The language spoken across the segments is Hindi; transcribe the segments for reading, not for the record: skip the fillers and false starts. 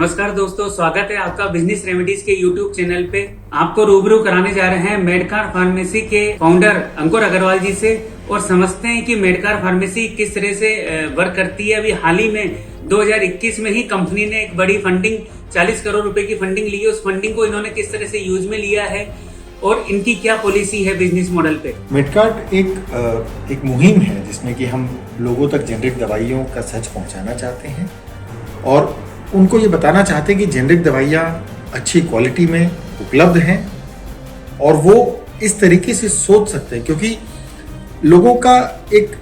नमस्कार दोस्तों, स्वागत है आपका बिजनेस रेमेडीज के यूट्यूब चैनल पे। आपको रूबरू कराने जा रहे हैं मेडकार फार्मेसी के फाउंडर अंकुर अग्रवाल जी से और समझते हैं कि मेडकार फार्मेसी किस तरह से वर्क करती है। अभी हाल ही में 2021 में ही कंपनी ने एक बड़ी फंडिंग 40 करोड़ रुपए की फंडिंग ली है। उस फंडिंग को इन्होंने किस तरह से यूज में लिया है और इनकी क्या पॉलिसी है बिजनेस मॉडल पे। मेडकार्ट एक मुहिम है जिसमें कि हम लोगों तक जेनरिक दवाइयों का सच पहुंचाना चाहते हैं और उनको ये बताना चाहते हैं कि जेनरिक दवाइयाँ अच्छी क्वालिटी में उपलब्ध हैं और वो इस तरीके से सोच सकते हैं, क्योंकि लोगों का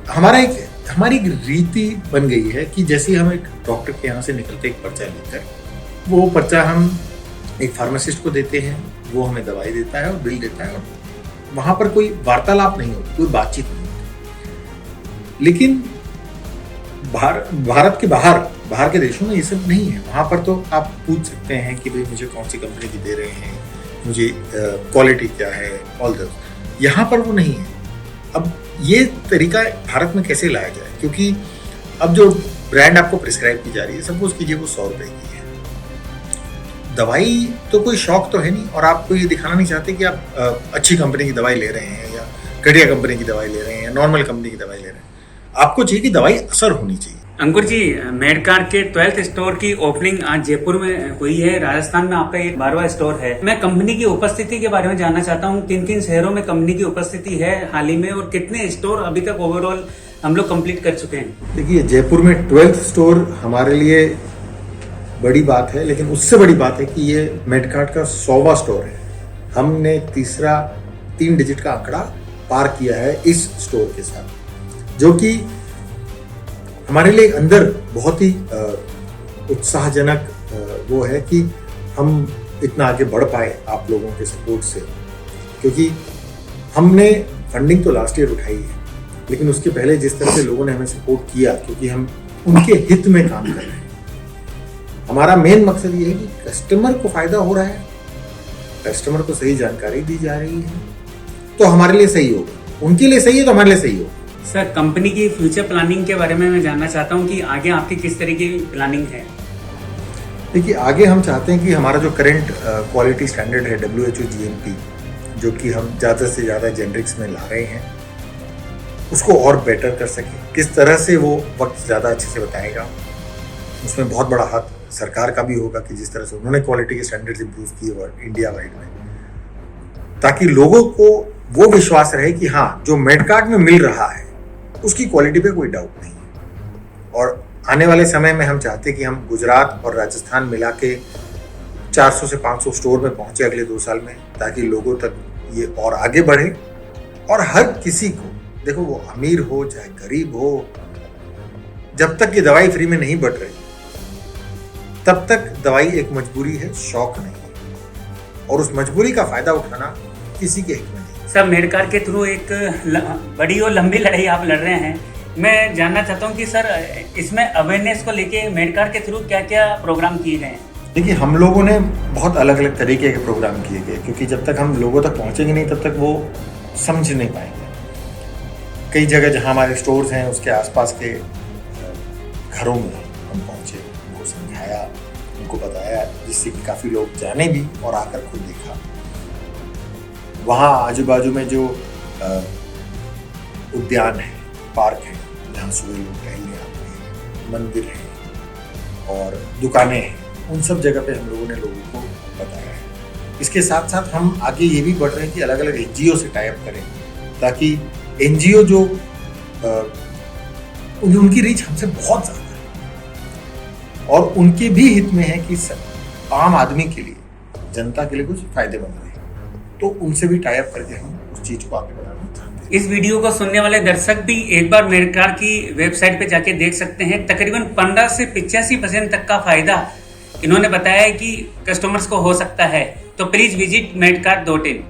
हमारी एक रीति बन गई है कि जैसे हम एक डॉक्टर के यहाँ से निकलते एक पर्चा लेकर, वो पर्चा हम एक फार्मासिस्ट को देते हैं, वो हमें दवाई देता है और बिल देता है और वहाँ पर कोई वार्तालाप नहीं होती, कोई बातचीत नहीं होती। लेकिन भारत के बाहर के देशों में ये सब नहीं है। वहाँ पर तो आप पूछ सकते हैं कि भाई मुझे कौन सी कंपनी की दे रहे हैं, मुझे क्वालिटी क्या है, ऑल दैट। यहाँ पर वो नहीं है। अब ये तरीका भारत में कैसे लाया जाए, क्योंकि अब जो ब्रांड आपको प्रिस्क्राइब की जा रही है, सपोज कीजिए वो 100 रुपए की है। दवाई तो कोई शौक तो है नहीं और आपको ये दिखाना नहीं चाहते कि आप अच्छी कंपनी की दवाई ले रहे हैं या घटिया कंपनी की दवाई ले रहे हैं या नॉर्मल कंपनी की दवाई ले रहे हैं। आपको चाहिए कि दवाई असर होनी चाहिए। अंकुर जी, मेडकार के 12th स्टोर की ओपनिंग आज जयपुर में हुई है। राजस्थान में आपका एक 12वां स्टोर है। मैं कंपनी की उपस्थिति के बारे में जानना चाहता हूँ। किन शहरों में कंपनी की उपस्थिति है हाल ही में और कितने स्टोर अभी तक ओवरऑल हम लोग कंप्लीट कर चुके हैं? देखिए, जयपुर में 12th स्टोर हमारे लिए बड़ी बात है, लेकिन उससे बड़ी बात है कि ये मेडकार्ट का 100वां स्टोर है। हमने तीसरा 3 डिजिट का आंकड़ा पार किया है इस स्टोर के साथ, जो कि हमारे लिए अंदर बहुत ही उत्साहजनक वो है कि हम इतना आगे बढ़ पाए आप लोगों के सपोर्ट से। क्योंकि हमने फंडिंग तो लास्ट ईयर उठाई है, लेकिन उसके पहले जिस तरह से लोगों ने हमें सपोर्ट किया, क्योंकि हम उनके हित में काम कर रहे हैं। हमारा मेन मकसद ये है कि कस्टमर को फायदा हो रहा है, कस्टमर को सही जानकारी दी जा रही है, तो हमारे लिए सही होगा। उनके लिए सही है तो हमारे लिए सही होगा। सर, कंपनी की फ्यूचर प्लानिंग के बारे में मैं जानना चाहता हूं कि आगे आपकी किस तरह की प्लानिंग है। देखिए, आगे हम चाहते हैं कि हमारा जो करंट क्वालिटी स्टैंडर्ड है WHO GMP, जो कि हम ज़्यादा से ज़्यादा जेनरिक्स में ला रहे हैं, उसको और बेटर कर सके। किस तरह से वो वक्त ज़्यादा अच्छे से बताएगा। उसमें बहुत बड़ा हाथ सरकार का भी होगा कि जिस तरह से उन्होंने क्वालिटी के स्टैंडर्ड्स इंप्रूव किए इंडिया वाइड में, ताकि लोगों को वो विश्वास रहे कि हाँ, जो मेडकार्ट में मिल रहा है उसकी क्वालिटी पे कोई डाउट नहीं है। और आने वाले समय में हम चाहते हैं कि हम गुजरात और राजस्थान मिला के 400 से 500 स्टोर में पहुंचे अगले 2 साल में, ताकि लोगों तक ये और आगे बढ़े। और हर किसी को, देखो वो अमीर हो चाहे गरीब हो, जब तक ये दवाई फ्री में नहीं बट रही तब तक दवाई एक मजबूरी है, शौक नहीं है। और उस मजबूरी का फायदा उठाना किसी के हित में नहीं। सर, मेडकार के थ्रू एक बड़ी और लंबी लड़ाई आप लड़ रहे हैं। मैं जानना चाहता हूं कि सर, इसमें अवेयरनेस को लेके मेडकार के थ्रू क्या क्या प्रोग्राम किए गए हैं? देखिए, हम लोगों ने बहुत अलग अलग तरीके के प्रोग्राम किए गए, क्योंकि जब तक हम लोगों तक पहुंचेंगे नहीं तब तक वो समझ नहीं पाएंगे। कई जगह जहां हमारे स्टोर्स हैं उसके आसपास के घरों में हम पहुंचे, उनको समझाया, उनको बताया, जिससे कि काफ़ी लोग जाने भी और आकर खुद देखा। वहाँ आजू बाजू में जो उद्यान है, पार्क है, जहाँ सुबह लोग टहलने आते हैं, मंदिर है और दुकानें हैं, उन सब जगह पे हम लोगों ने लोगों को बताया है। इसके साथ साथ हम आगे ये भी बढ़ रहे हैं कि अलग अलग NGO से टाई अप करें, ताकि NGO जो उनकी रीच हमसे बहुत ज़्यादा है और उनके भी हित में है कि आम आदमी के लिए, जनता के लिए कुछ फायदेमंद रहे, तो उनसे भी टाई अप करके हम उस चीज को आगे बढ़ाना चाहते हैं। इस वीडियो को सुनने वाले दर्शक भी एक बार मेडकार की वेबसाइट पे जाके देख सकते हैं। तकरीबन 15 से 85% तक का फायदा इन्होंने बताया है कि कस्टमर्स को हो सकता है। तो प्लीज विजिट medcart.in।